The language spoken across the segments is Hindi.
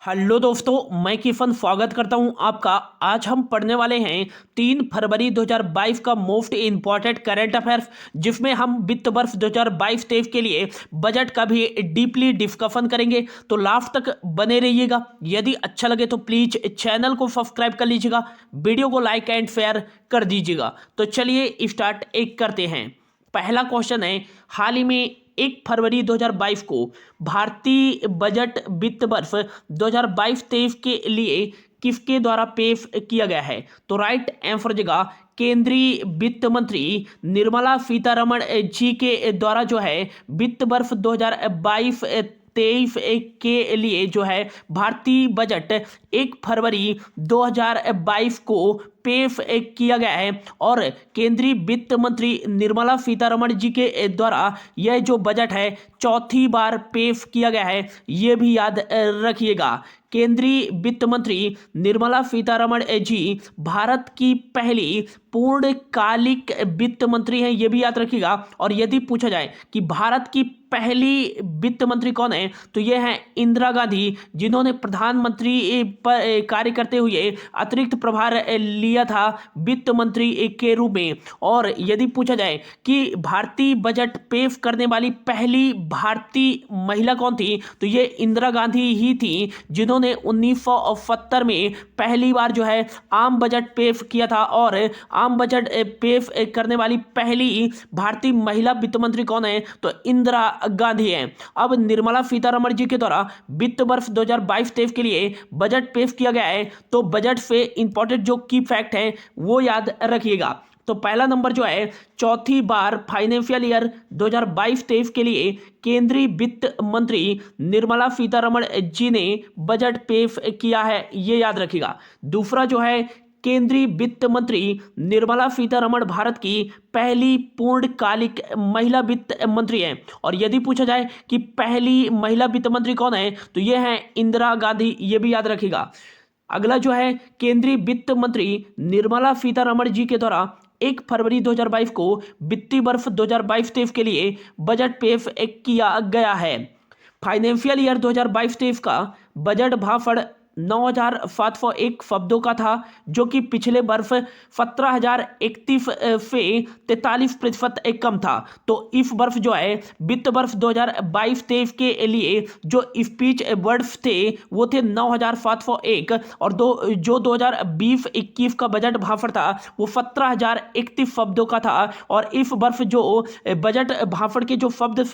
हेलो दोस्तों, मैं किफन स्वागत करता हूं आपका। आज हम पढ़ने वाले हैं 3 फरवरी 2022 का मोस्ट इंपॉर्टेंट करंट अफेयर्स, जिसमें हम वित्त वर्ष 2022-23 के लिए बजट का भी डीपली डिस्कशन करेंगे। तो लास्ट तक बने रहिएगा। यदि अच्छा लगे तो प्लीज चैनल को सब्सक्राइब कर लीजिएगा, वीडियो को लाइक एंड शेयर कर दीजिएगा। तो चलिए स्टार्ट करते हैं। पहला क्वेश्चन है, हाल ही में 1 फरवरी 2022 को भारतीय बजट वित्त वर्ष 2022-23 के लिए किसके द्वारा पेश किया गया है? तो राइट आंसर जगह केंद्रीय वित्त मंत्री निर्मला सीतारमण जी के द्वारा जो है वित्त वर्ष 2022-23 के लिए जो है भारतीय बजट 1 फरवरी 2022 को पेश किया गया है। और केंद्रीय वित्त मंत्री निर्मला सीतारमण जी के द्वारा यह जो बजट है चौथी बार पेश किया गया है, ये भी याद रखिएगा। केंद्रीय वित्त मंत्री निर्मला सीतारमण जी भारत की पहली पूर्णकालिक वित्त मंत्री हैं, ये भी याद रखिएगा। और यदि पूछा जाए कि भारत की पहली वित्त मंत्री कौन है, तो ये हैं इंदिरा गांधी, जिन्होंने प्रधानमंत्री पर कार्य करते हुए अतिरिक्त प्रभार लिया था वित्त मंत्री के रूप में। और यदि पूछा जाए कि भारतीय बजट पेश करने वाली पहली भारतीय महिला कौन थी, तो ये इंदिरा गांधी ही थी, जिन्होंने 1970 में पहली बार जो है आम बजट पेश किया था। और आम बजट पेश करने वाली पहली भारतीय महिला वित्त मंत्री कौन है, तो इंदिरा गांधी है। अब निर्मला सीतारमण जी के द्वारा वित्त वर्ष 2022-23 के लिए बजट पेश किया गया है, तो बजट से इंपॉर्टेंट जो की फैक्ट है वो याद रखिएगा। तो पहला नंबर जो है, चौथी बार फाइनेंशियल ईयर 2022-23 के लिए केंद्रीय वित्त मंत्री निर्मला सीतारमण जी ने बजट पेश किया है, ये याद रखिएगा। दूसरा जो है, केंद्रीय वित्त मंत्री निर्मला सीतारमण भारत की पहली पूर्णकालिक महिला वित्त मंत्री हैं। और यदि पूछा जाए कि पहली महिला वित्त मंत्री कौन है, तो ये हैं इंदिरा गांधी, ये भी याद रखिएगा। अगला जो है, केंद्रीय वित्त मंत्री निर्मला सीतारमण जी के द्वारा 1 फरवरी 2022 को वित्तीय वर्ष 2022-23 के लिए बजट पेश किया गया है। फाइनेंशियल ईयर 2022-23 का बजट भाषण 9,701 शब्दों का था, जो कि पिछले वर्ष 17,031 से 43% कम था। तो इस वर्ष जो है वित्त वर्ष 2022-23 के लिए जो स्पीच वर्ड्स थे वो थे 9,701, और जो 2020-21 का बजट भाषण था वो 17,031 शब्दों का था। और इस वर्ष जो बजट भाषण के जो शब्द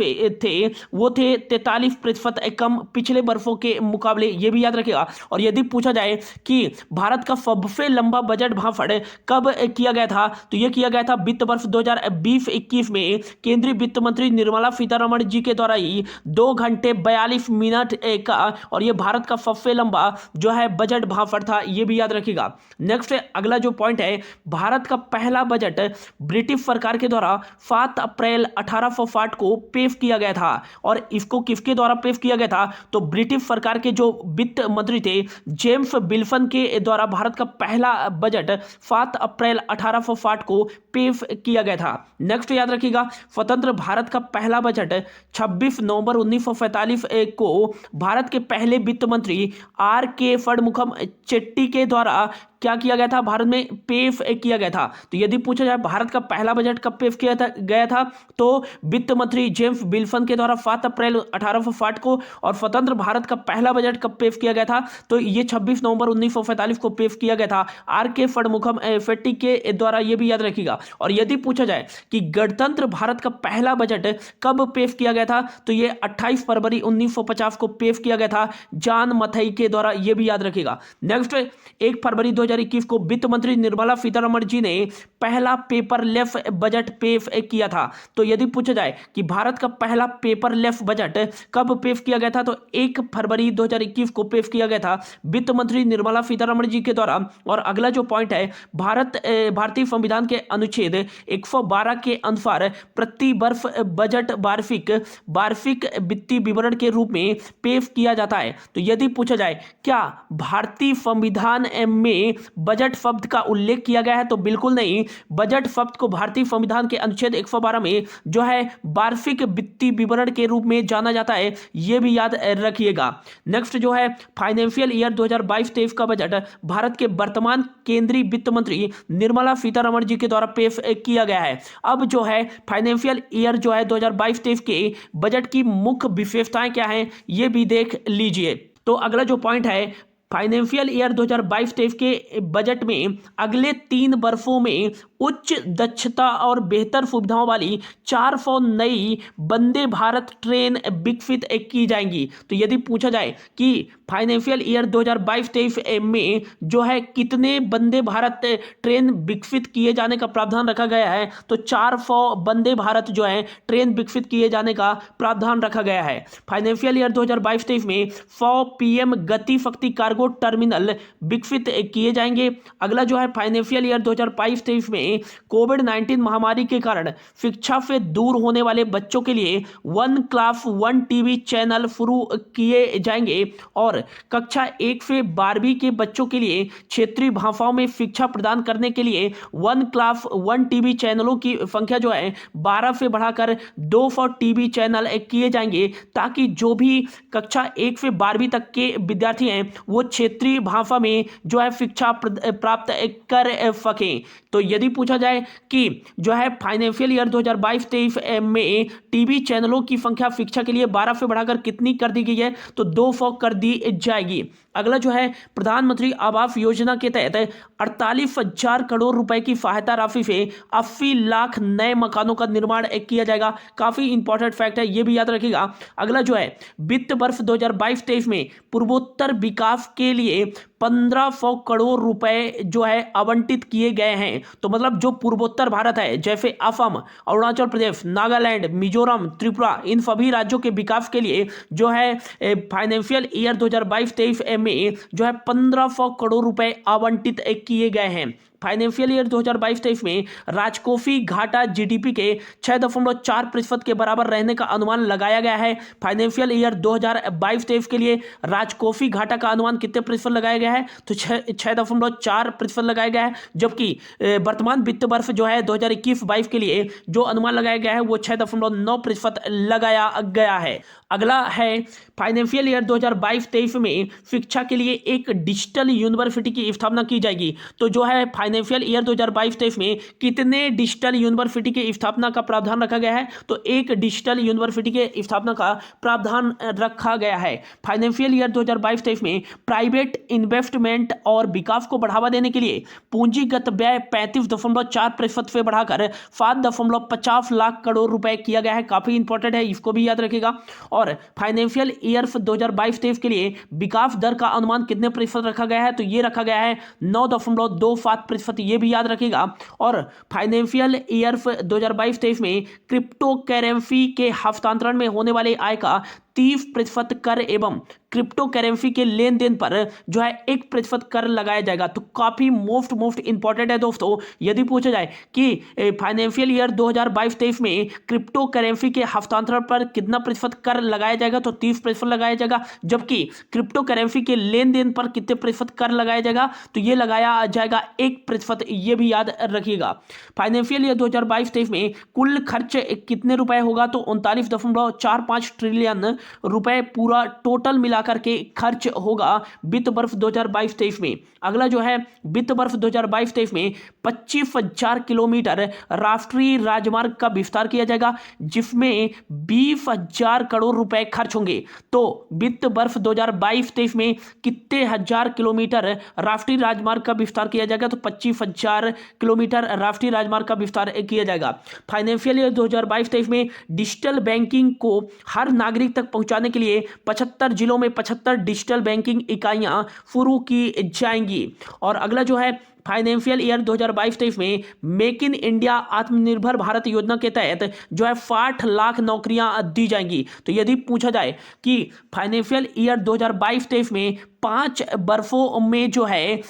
थे वो थे 43% कम पिछले वर्षों के मुकाबले, ये भी याद रखिएगा। और यदि पूछा जाए कि भारत का सबसे लंबा बजट भाषण कब किया गया था, तो यह किया गया था वित्त वर्ष 2020-21 में केंद्रीय वित्त मंत्री निर्मला सीतारमण जी के द्वारा ही 2 घंटे 42 मिनट का। और यह भारत का सबसे लंबा जो है बजट भाषण था, यह भी याद रखिएगा। नेक्स्ट अगला जो पॉइंट है, भारत का पहला बजट ब्रिटिश सरकार के द्वारा 7 अप्रैल 1860 को पेश किया गया था। और इसको किसके द्वारा पेश किया गया था, तो ब्रिटिश सरकार के जो वित्त मंत्री थे जेम्स विल्सन के द्वारा भारत का पहला बजट 7 अप्रैल 1860 को पेश किया गया था। नेक्स्ट याद रखिएगा, स्वतंत्र भारत का पहला बजट 26 नवंबर 1947 को भारत के पहले वित्त मंत्री आर के षणमुखम चेट्टी के द्वारा क्या किया गया था, भारत में पेश किया गया था। तो यदि पूछा जाए भारत का पहला बजट कब पेश किया गया था, तो वित्त मंत्री जेम्स विल्सन के द्वारा 7 अप्रैल 1860 को। और स्वतंत्र भारत का पहला बजट कब पेश किया गया था, तो ये 26 नवंबर 1947 को पेश किया गया था आर के षणमुखम चेट्टी के द्वारा, ये भी याद रखिएगा। और यदि पूछा जाए कि गणतंत्र भारत का पहला बजट कब पेश किया गया था, तो ये 28 फरवरी 1950 को पेश किया गया था जॉन मथाई के द्वारा, ये भी याद रखिएगा। नेक्स्ट 1 फरवरी 2021 को वित्त मंत्री निर्मला सीतारमण जी ने पहला पेपरलेस बजट पेश किया था। तो यदि पूछा जाए कि भारत का पहला पेपरलेस बजट कब पेश किया गया था, तो 1 फरवरी 2021 को पेश किया गया था वित्त मंत्री निर्मला सीतारमण जी के द्वारा। और अगला जो पॉइंट है, भारतीय संविधान के अनुच्छेद 112 के अनुसार प्रति वर्ष बजट वार्षिक वित्तीय विवरण के रूप में पेश किया जाता है। तो यदि पूछा जाए क्या भारतीय संविधान में बजट शब्द का उल्लेख किया गया है? तो बिल्कुल नहीं। बजट शब्द को भारतीय संविधान के अनुच्छेद 112 में जो है वार्षिक वित्तीय विवरण के रूप में जाना जाता है, यह भी याद रखिएगा। नेक्स्ट जो है फाइनेंशियल ईयर 2022-23 का बजट भारत के वर्तमान केंद्रीय वित्त मंत्री निर्मला सीतारमण जी के द्वारा पेश किया गया है। अब जो है फाइनेंशियल ईयर जो है 2022-23 के बजट की मुख्य विशेषताएं क्या हैं, ये भी देख लीजिए। तो अगला जो पॉइंट है, फाइनेंशियल ईयर 2022-23 के बजट में अगले 3 वर्षों में उच्च दक्षता और बेहतर सुविधाओं वाली 400 नई वंदे भारत ट्रेन विकसित की जाएंगी। तो यदि पूछा जाए कि फाइनेंशियल ईयर 2022-23 में जो है कितने वंदे भारत ट्रेन विकसित किए जाने का प्रावधान रखा गया है, तो 400 वंदे भारत जो है ट्रेन विकसित किए जाने का प्रावधान रखा गया है। फाइनेंशियल ईयर 2022-23 में 100 पीएम गति शक्ति कार्गो टर्मिनल विकसित किए जाएंगे। अगला जो है फाइनेंशियल ईयर 2022-23 में कोविड-19 महामारी के कारण शिक्षा से दूर होने वाले बच्चों के लिए 1 क्लास 1 टीवी चैनल शुरू किए जाएंगे और कक्षा 1 से 12वीं के बच्चों के लिए क्षेत्रीय भाषाओं में शिक्षा प्रदान करने के लिए 1 क्लास 1 टीवी चैनलों की संख्या जो है 12 से बढ़ाकर 200 टीवी चैनल किए जाएंगे, ताकि जो भी कक्षा 1 से 12वीं तक के विद्यार्थी हैं वो क्षेत्रीय भाषा में जो है शिक्षा प्राप्त कर सकें। तो यदि पूछा जाए कि जो है फाइनेंशियल ईयर 2022-23 में टीवी चैनलों की संख्या शिक्षा के लिए 12 से बढ़ाकर कितनी कर दी गई है, तो 200 कर दी जाएगी। अगला जो है प्रधानमंत्री आवास योजना के तहत 48,000 करोड़ रुपए की सहायता राशि से 80 लाख नए मकानों का निर्माण किया जाएगा। काफी इंपॉर्टेंट फैक्ट है, ये भी याद रखिएगा। अगला जो है वित्त वर्ष 2022-23 में पूर्वोत्तर विकास के लिए 1500 करोड़ रुपए जो है आवंटित किए गए हैं। तो मतलब जो पूर्वोत्तर भारत है, जैसे असम, अरुणाचल प्रदेश, नागालैंड, मिजोरम, त्रिपुरा, इन सभी राज्यों के विकास के लिए जो है फाइनेंशियल ईयर 2022-23 में जो है 1500 करोड़ रुपए आवंटित किए गए हैं। फाइनेंशियल ईयर 2022-23 में राजकोषीय घाटा जीडीपी के 6.4% के बराबर रहने का अनुमान लगाया गया है। फाइनेंशियल ईयर 2022-23 के लिए राजकोषीय घाटा का अनुमान कितने प्रतिशत लगाया गया है, तो 6.4% लगाया गया है, जबकि वर्तमान वित्त वर्ष जो है 2021-22 के लिए जो अनुमान लगाया गया है वो 6.9% लगाया गया है। अगला है फाइनेंशियल ईयर 2022-23 में शिक्षा के लिए एक डिजिटल यूनिवर्सिटी की स्थापना की जाएगी। तो जो है फाइनेंशियल ईयर 2022-23 में कितने डिजिटल यूनिवर्सिटी की स्थापना का प्रावधान रखा गया है, तो एक डिजिटल यूनिवर्सिटी के स्थापना का प्रावधान रखा गया है। फाइनेंशियल ईयर 2022-23 में प्राइवेट इन्वेस्टमेंट और विकास को बढ़ावा देने के लिए पूंजीगत व्यय 35.4% से बढ़ाकर 7.50 लाख करोड़ रुपए किया गया है। काफी इंपॉर्टेंट है, इसको भी याद रखिएगा। और फाइनेंशियल ईयर 2022-23 के लिए विकास दर का अनुमान कितने प्रतिशत रखा गया है, तो ये रखा गया है 9.27%, ये भी याद रखिएगा। और फाइनेंशियल ईयर 2022-23 में क्रिप्टो करेंसी के हस्तांतरण में होने वाले आय का 30% कर एवं क्रिप्टो करेंसी के लेन देन पर जो है 1% कर लगाया जाएगा। तो काफी मोस्ट इंपॉर्टेंट है दोस्तों। यदि पूछा जाए कि फाइनेंशियल ईयर 2022-23 में क्रिप्टो करेंसी के हस्तांतरण पर कितना प्रतिशत कर लगाया जाएगा, तो 30% लगाया जाएगा, जबकि क्रिप्टो करेंसी के लेन देन पर कितने प्रतिशत कर लगाया जाएगा, तो ये लगाया जाएगा 1%, ये भी याद रखिएगा। फाइनेंशियल ईयर 2022-23 में कुल खर्च कितने रुपए होगा, तो 39.45 ट्रिलियन रुपए पूरा टोटल मिलाकर के खर्च होगा वित्त वर्ष 2022-23 में। अगला जो है वित्त वर्ष 2022-23 में 25,000 किलोमीटर राष्ट्रीय राजमार्ग का विस्तार किया जाएगा, जिसमें 20,000 करोड़ रुपए खर्च होंगे। तो वित्त वर्ष 2022-23 में कितने हजार किलोमीटर राष्ट्रीय राजमार्ग का विस्तार किया जाएगा, तो 25,000 किलोमीटर राष्ट्रीय राजमार्ग का विस्तार किया जाएगा। फाइनेंशियल ईयर 2022-23 में डिजिटल बैंकिंग को हर नागरिक तक पहुंचाने के लिए 75 जिलों में 75 डिजिटल बैंकिंग इकाइयां शुरू की जाएंगी। और अगला जो है फाइनेंशियल ईयर 2022-23 में मेक इन इंडिया आत्मनिर्भर भारत योजना के तहत जो है 60 लाख नौकरियां दी जाएंगी। तो यदि पूछा जाए कि फाइनेंशियल ईयर 2022-23 में 5 बरसों में जो है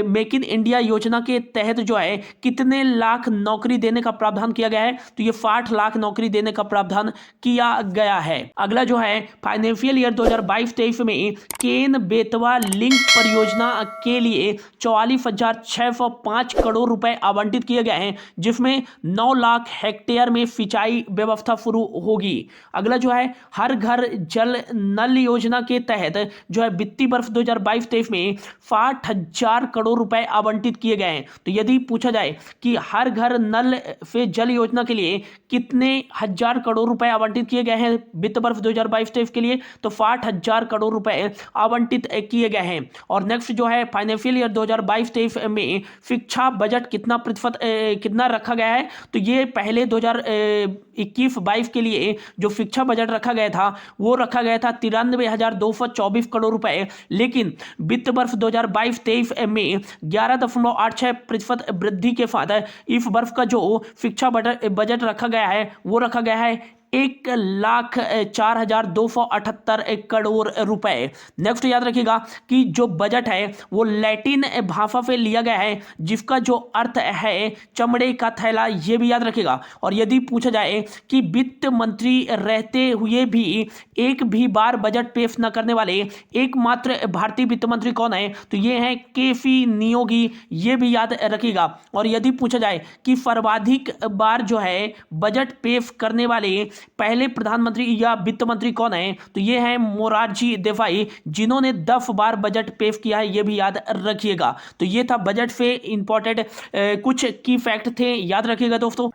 मेक इन इंडिया योजना के तहत जो है कितने लाख नौकरी देने का प्रावधान किया गया है? तो ये 60 लाख नौकरी देने का प्रावधान किया गया है। अगला जो है फाइनेंशियल ईयर 2022-23 में केन बेतवा लिंक परियोजना के लिए 44,605 करोड़ रुपए आवंटित किए गए हैं, जिसमें 9 लाख हेक्टेयर में सिंचाई व्यवस्था शुरू होगी। अगला जो है हर घर जल नल योजना के तहत जो है वित्तीय वर्ष 2022-23 में 60,000 करोड़ रुपए आवंटित किए गए हैं। तो यदि पूछा जाए कि हर घर नल से जल योजना के लिए कितने हजार करोड़ रुपए आवंटित किए गए हैं वित्त वर्ष 2022-23 के लिए, तो 60,000 करोड़ रुपए आवंटित किए गए हैं। और नेक्स्ट जो है फाइनेंशियल ईयर 2022-23 में शिक्षा बजट कितना रखा गया है? तो ये पहले 2021-22 के लिए जो शिक्षा बजट रखा गया था वो रखा गया था 93,224 करोड़ रुपए, लेकिन वित्त वर्ष 2022-23 में 11.86% वृद्धि के साथ इस वर्ष का जो शिक्षा बजट रखा गया है वो रखा गया है 1,04,278 करोड़ रुपए। नेक्स्ट याद रखिएगा कि जो बजट है वो लैटिन भाषा से लिया गया है, जिसका जो अर्थ है चमड़े का थैला, ये भी याद रखिएगा। और यदि पूछा जाए कि वित्त मंत्री रहते हुए भी एक भी बार बजट पेश न करने वाले एकमात्र भारतीय वित्त मंत्री कौन है? तो ये है केसी नियोगी, ये भी याद रखिएगा। और यदि पूछा जाए कि सर्वाधिक बार जो है बजट पेश करने वाले पहले प्रधानमंत्री या वित्त मंत्री कौन है? तो ये है मोरारजी देसाई, जिन्होंने 10 बार बजट पेश किया है, ये भी याद रखिएगा। तो ये था बजट से इंपॉर्टेंट कुछ की फैक्ट थे, याद रखिएगा दोस्तों।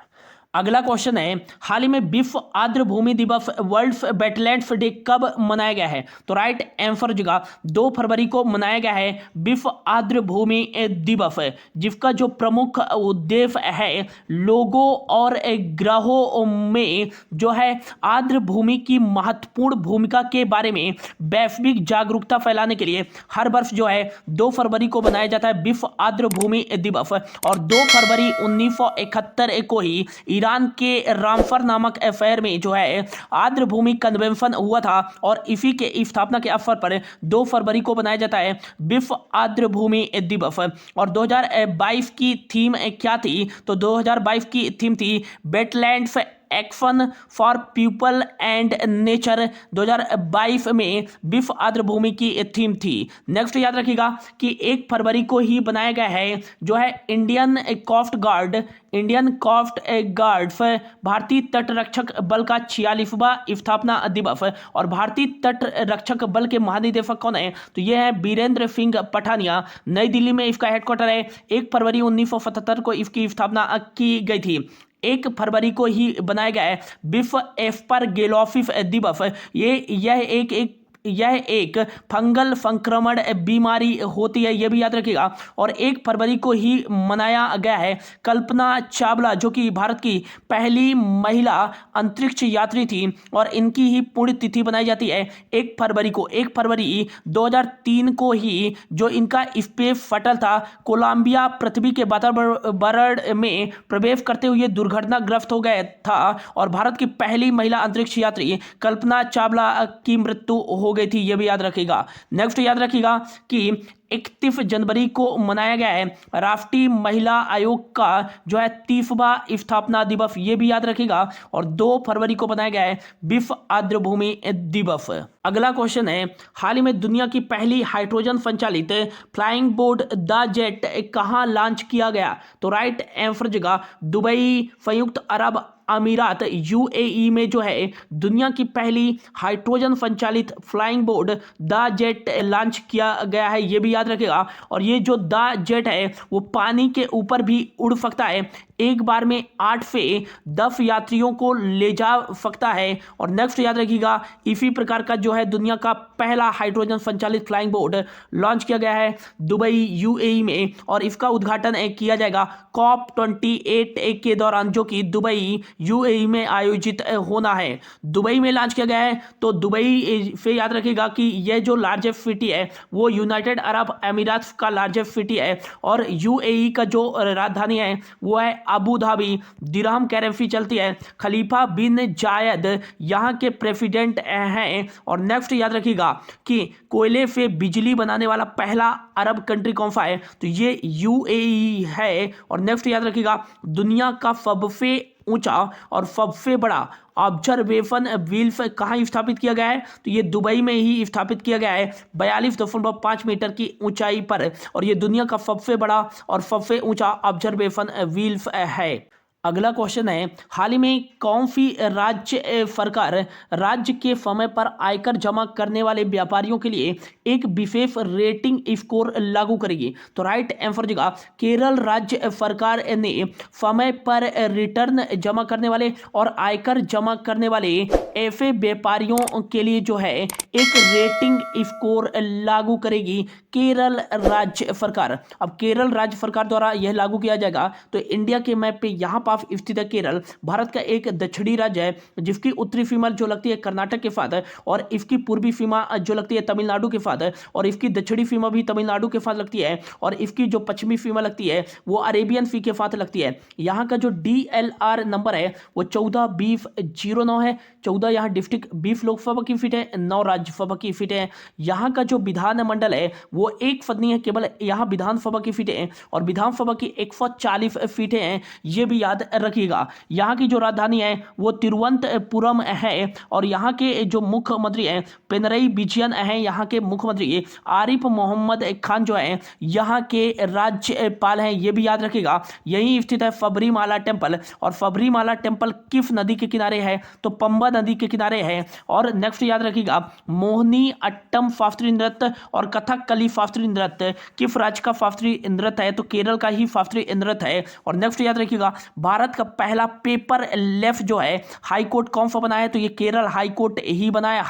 अगला क्वेश्चन है हाल ही में विश्व आर्द्र भूमि दिवस वर्ल्ड वेटलैंड्स डे कब मनाया गया है? तो राइट आंसर जगह 2 फरवरी को मनाया गया है विश्व आर्द्र भूमि दिवस, जिसका जो प्रमुख उद्देश्य है लोगों और ग्रहों में जो है आर्द्र भूमि की महत्वपूर्ण भूमिका के बारे में वैश्विक जागरूकता फैलाने के लिए हर वर्ष जो है 2 फरवरी को मनाया जाता है विश्व आर्द्र भूमि दिवस। और 2 फरवरी 1971 को ही ईरान के रामसर नामक अफेयर में जो है आर्द्र भूमि कन्वेंशन हुआ था, और इसी के स्थापना के अवसर पर 2 फरवरी को मनाया जाता है विश्व आर्द्र भूमि दिवस। और 2022 की थीम क्या थी? तो 2022 की थीम थी wetlands action for people and nature. 2022 में विश्व आर्द्र भूमि की थीम थी। नेक्स्ट याद रखिएगा कि 1 फरवरी को ही बनाया गया है जो है इंडियन कोस्ट गार्ड भारतीय तट रक्षक बल का 46वां स्थापना दिवस। और भारतीय तट रक्षक बल के महानिदेशक कौन है? तो ये है बीरेंद्र सिंह पठानिया। नई दिल्ली में इसका हेडक्वार्टर है। 1 फरवरी 1977 को इसकी स्थापना की गई थी। 1 फरवरी को ही बनाया गया है विश्व एस्परगिलोसिस दिवस। यह एक फंगल संक्रमण बीमारी होती है, यह भी याद रखिएगा। और 1 फरवरी को ही मनाया गया है कल्पना चावला, जो कि भारत की पहली महिला अंतरिक्ष यात्री थी, और इनकी ही पुण्यतिथि बनाई जाती है 1 फरवरी को। 1 फरवरी 2003 को ही जो इनका स्पेस शटल था कोलंबिया पृथ्वी के वातावरण में प्रवेश करते हुए दुर्घटनाग्रस्त हो गया था, और भारत की पहली महिला अंतरिक्ष यात्री कल्पना चावला की मृत्यु हो गई थी, यह भी याद रखिएगा। नेक्स्ट याद रखिएगा कि 31 जनवरी को मनाया गया है राष्ट्रीय महिला आयोग का जो है 30वां स्थापना दिवस, ये भी याद रखिएगा। और 2 फरवरी को बनाया गया है विश्व आर्द्र भूमि दिवस। अगला क्वेश्चन है हाल ही में दुनिया की पहली हाइड्रोजन संचालित फ्लाइंग बोट द जेट कहां लॉन्च किया गया? तो राइट आंसर जगह दुबई, संयुक्त अरब अमीरात यूएई में जो है दुनिया की पहली हाइड्रोजन संचालित flying boat the jet launch किया गया है, ये भी याद रखिएगा। और ये जो द जेट है वो पानी के ऊपर भी उड़ सकता है, एक बार में 8 से 10 यात्रियों को ले जा सकता है। और नेक्स्ट याद रखिएगा इसी प्रकार का जो है दुनिया का पहला हाइड्रोजन संचालित फ्लाइंग बोट लॉन्च किया गया है दुबई यूएई में, और इसका उद्घाटन किया जाएगा COP28 के दौरान, जो कि दुबई यूएई में आयोजित होना है। दुबई में लॉन्च किया गया है। तो दुबई से याद रखिएगा कि यह जो लार्जेस्ट सिटी है वो यूनाइटेड अरब अमीरात का लार्जेस्ट सिटी है, और यूएई का जो राजधानी है वो है अबू धाबी, दिरहम करेंसी चलती है, खलीफा बिन जायद यहाँ के प्रेसिडेंट हैं। और नेक्स्ट याद रखिएगा कि कोयले से बिजली बनाने वाला पहला अरब कंट्री कौन सा है, तो ये यूएई है। और नेक्स्ट याद रखिएगा दुनिया का सबसे ऊंचा और सबसे बड़ा ऑब्जर्वेशन व्हील्स कहाँ स्थापित किया गया है, तो ये दुबई में ही स्थापित किया गया है 42.5 मीटर की ऊंचाई पर। और ये दुनिया का सबसे बड़ा और सबसे ऊंचा ऑब्जर्वेशन व्हील्स है। अगला क्वेश्चन है, हाल ही में कौन सी राज्य सरकार राज्य के समय पर आयकर जमा करने वाले व्यापारियों के लिए एक विशेष रेटिंग स्कोर लागू करेगी, तो राइट आंसर जगह केरल राज्य सरकार ने समय पर रिटर्न जमा करने वाले और आयकर जमा करने वाले ऐसे व्यापारियों के लिए जो है एक रेटिंग स्कोर लागू करेगी केरल राज्य सरकार। अब केरल राज्य सरकार द्वारा यह लागू किया जाएगा। तो इंडिया के मैप पे यहाँ पास स्थित है केरल, भारत का एक दक्षिणी राज्य है जिसकी उत्तरी सीमा जो लगती है कर्नाटक के साथ है, और इसकी पूर्वी सीमा जो लगती है तमिलनाडु के साथ है, और इसकी दक्षिणी सीमा भी तमिलनाडु के साथ लगती है, और इसकी जो पश्चिमी सीमा लगती है वो अरेबियन सी के साथ लगती है। यहाँ का जो DLR नंबर है वो 14-20-09 है। 14 यहाँ डिस्ट्रिक्ट, 20 लोकसभा की सीट है, 9 राज्यसभा की सीटें हैं। यहाँ का जो विधानमंडल है वो एक सदनीय है, केवल यहाँ विधानसभा की सीटें हैं, और विधानसभा की 140 सीटें हैं, ये भी याद रखिएगा। यहाँ की जो राजधानी है वो तिरुवनंतपुरम है, और यहाँ के जो मुख्यमंत्री हैं पिनरई विजयन हैं, यहाँ के मुख्यमंत्री आरिफ मोहम्मद खान जो है यहाँ के राज्यपाल हैं, ये भी याद रखिएगा। यही स्थित है सबरीमाला टेम्पल, और सबरीमाला टेम्पल किस नदी के किनारे है, तो पंबा नदी के किनारे है। और नेक्स्ट याद रखिएगा मोहिनी अट्टम शास्त्रीय नृत्य और कथकली शास्त्रीय नृत्य किस राज्य का शास्त्रीय नृत्य है, तो केरल का ही शास्त्रीय नृत्य है। और नेक्स्ट याद रखिएगा भारत का पहला पेपर लेस जो है हाई कोर्ट कौन सा बना है, तो ये केरल हाई कोर्ट ही बना है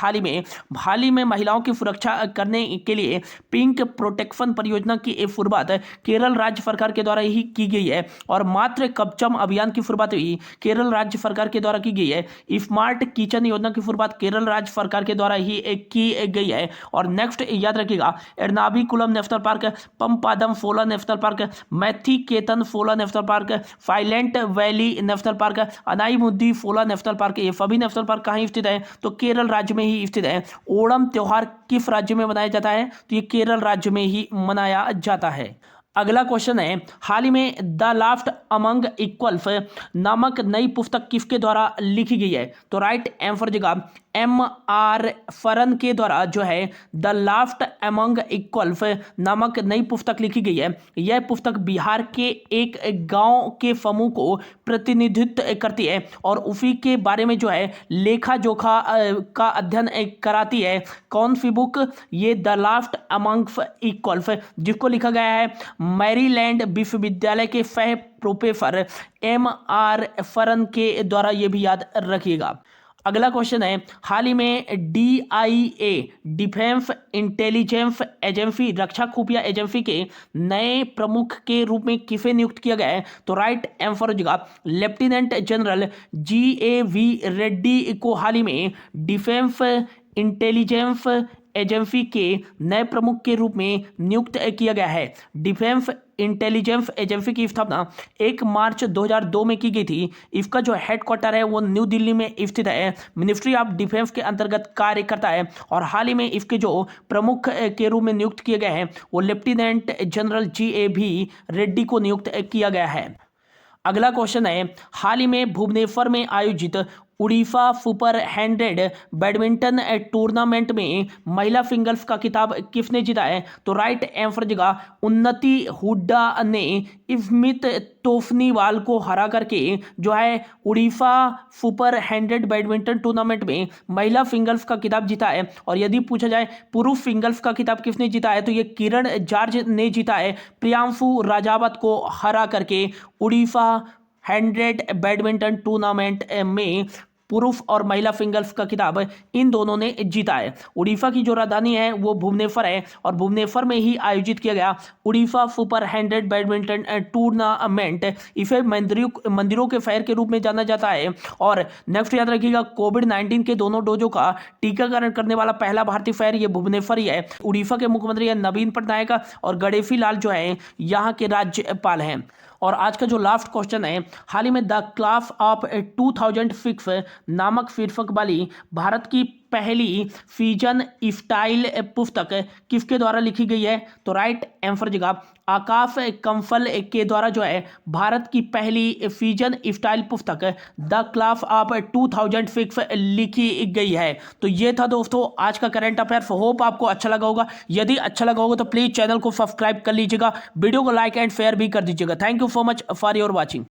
हाल ही में महिलाओं की सुरक्षा करने के लिए पिंक प्रोटेक्शन परियोजना की एक शुरुआत केरल राज्य सरकार के द्वारा ही की गई है, और मात्र कवचम अभियान की शुरुआत भी केरल राज्य सरकार के द्वारा की गई है। स्मार्ट किचन योजना की शुरुआत केरल राज्य सरकार के द्वारा ही की गई है। और नेक्स्ट याद रखिएगा Ernakulam national park, Pampadum Shola national park, Mathikettan Shola national park, Silent Valley national park, Anamudi Shola national park, ये सभी नेशनल पार्क कहाँ स्थित है, तो केरल राज्य में ही स्थित है। ओणम त्योहार किस राज्य में मनाया जाता है, तो ये केरल राज्य में ही मनाया जाता है। अगला क्वेश्चन है, हाल ही में द लास्ट अमंग इक्वल्स नामक नई पुस्तक किसके द्वारा लिखी गई है, तो राइट आंसर जगह MR फरन के द्वारा जो है द लास्ट अमंग इक्वल्स नामक नई पुस्तक लिखी गई है। यह पुस्तक बिहार के एक गांव के समूह को प्रतिनिधित्व करती है, और उसी के बारे में जो है लेखा जोखा का अध्ययन कराती है। कौन सी बुक, ये द लास्ट अमंग इक्वल्स, जिसको लिखा गया है मैरीलैंड विश्वविद्यालय के सह प्रोफेसर MR फरन के द्वारा, ये भी याद रखिएगा। अगला क्वेश्चन है, हाल ही में DIA डिफेंस इंटेलिजेंस एजेंसी रक्षा खुफिया एजेंसी के नए प्रमुख के रूप में किसे नियुक्त किया गया है, तो राइट आंसर जगह लेफ्टिनेंट जनरल GAV रेड्डी को हाल ही में डिफेंस इंटेलिजेंस एजेंसी के नए प्रमुख के रूप में नियुक्त किया गया है। डिफेंस इंटेलिजेंस एजेंसी की स्थापना 1 मार्च 2002 में की गई थी। इसका जो हेडक्वार्टर है वो न्यू दिल्ली में स्थित है, मिनिस्ट्री ऑफ डिफेंस के अंतर्गत कार्य करता है, और हाल ही में इसके जो प्रमुख के रूप में नियुक्त किए गए हैं वो लेफ्टिनेंट जनरल GAV रेड्डी को नियुक्त किया गया है। अगला क्वेश्चन है, हाल ही में भुवनेश्वर में आयोजित उड़ीसा सुपर 100 बैडमिंटन टूर्नामेंट में महिला सिंगल्स का खिताब किसने जीता है, तो राइट आंसर जगह उन्नति हुड्डा ने स्मित तोफनीवाल को हरा करके जो है उड़ीसा सुपर 100 बैडमिंटन टूर्नामेंट में महिला सिंगल्स का खिताब जीता है। और यदि पूछा जाए पुरुष सिंगल्स का खिताब किसने जीता है, तो ये किरण जॉर्ज ने जीता है प्रियांशु राजावत को हरा करके। उड़ीसा 100 बैडमिंटन टूर्नामेंट में पुरुष और महिला सिंगल्स का खिताब इन दोनों ने जीता है। उड़ीसा की जो राजधानी है वो भुवनेश्वर है, और भुवनेश्वर में ही आयोजित किया गया उड़ीसा सुपर 100 बैडमिंटन टूर्नामेंट। इसे मंदिरों के शहर के रूप में जाना जाता है। और नेक्स्ट याद रखिएगा कोविड-19 के दोनों डोजों का टीकाकरण करने वाला पहला भारतीय शहर ये भुवनेश्वर ही है। उड़ीसा के मुख्यमंत्री है नवीन पटनायक, और गणेशी लाल जो है यहाँ के राज्यपाल हैं। और आज का जो लास्ट क्वेश्चन है, हाल ही में द क्लास ऑफ 2006 नामक शीर्षक वाली भारत की पहली फिजन स्टाइल पुस्तक किसके द्वारा लिखी गई है? तो राइट आंसर जवाब आकाश कंफल के द्वारा जो है भारत की पहली फिजन स्टाइल पुस्तक द क्लास ऑफ 2006 लिखी गई है। तो ये था दोस्तों आज का करंट अफेयर्स। होप आपको अच्छा लगा होगा। यदि अच्छा लगा होगा तो प्लीज चैनल को सब्सक्राइब कर लीजिएगा, वीडियो को लाइक एंड शेयर भी कर दीजिएगा। Thank you so much for your watching.